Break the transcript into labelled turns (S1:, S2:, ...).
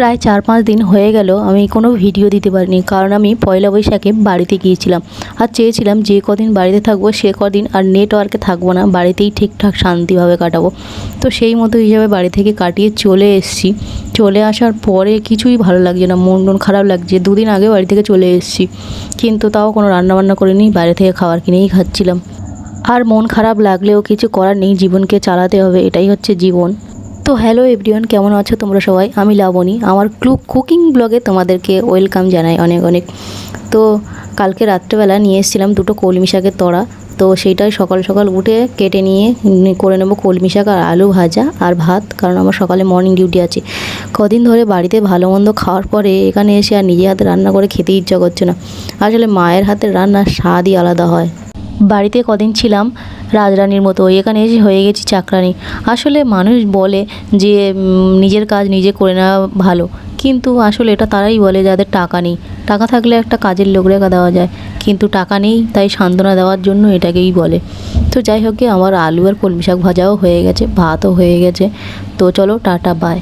S1: প্রায় 4-5 দিন হয়ে গেল আমি কোনো ভিডিও দিতে পারিনি, কারণ আমি পয়লা বৈশাখে বাড়িতে গিয়েছিলাম আর চেয়েছিলাম যে কদিন বাড়িতে থাকবো সে কদিন আর নেটওয়ার্কে থাকবো না, বাড়িতেই ঠিকঠাক শান্তিভাবে কাটাবো। তো সেই মতো হিসাবে বাড়ি থেকে কাটিয়ে চলে এসেছি। চলে আসার পরে কিছুই ভালো লাগছে না, মন খারাপ লাগছে। 2 দিন আগে বাড়ি থেকে চলে এসেছি, কিন্তু তাও কোনো রান্নাবান্না করিনি, বাইরে থেকে খাবার কিনেই খাচ্ছিলাম। আর মন খারাপ লাগলেও কিছু করার নেই, জীবনকে চালাতে হবে, এটাই হচ্ছে জীবন। তো হ্যালো এভরিওয়ান, কেমন আছো তোমরা সবাই? আমি লাবণী, আমার কুকিং ব্লগে তোমাদেরকে ওয়েলকাম জানাই অনেক অনেক। তো কালকে রাত্রেবেলা নিয়ে এসেছিলাম 2টো কলমি শাকের তড়া। তো সেইটাই সকাল সকাল উঠে কেটে নিয়ে করে নেবো কলমি শাক আর আলু ভাজা আর ভাত, কারণ আমার সকালে মর্নিং ডিউটি আছে। কদিন ধরে বাড়িতে ভালো মন্দ খাওয়ার পরে এখানে এসে আর নিজে হাতে রান্না করে খেতে ইচ্ছা করছে না। আসলে মায়ের হাতের রান্নার স্বাদই আলাদা হয়। বাড়িতে কদিন ছিলাম রাজরানীর মতো, এখানে এসে হয়ে গেছি চাকরানি। আসলে মানুষ বলে যে নিজের কাজ নিজে করে নেওয়া ভালো, কিন্তু আসলে এটা তারাই বলে যাদের টাকা নেই। টাকা থাকলে একটা কাজের লোক রেখা দেওয়া যায়, কিন্তু টাকা নেই, তাই সান্ত্বনা দেওয়ার জন্য এটাকেই বলে। তো যাই হোক, আমার আলু আর কলমি শাক ভাজাও হয়ে গেছে, ভাতও হয়ে গেছে। তো চলো টাটা বাই।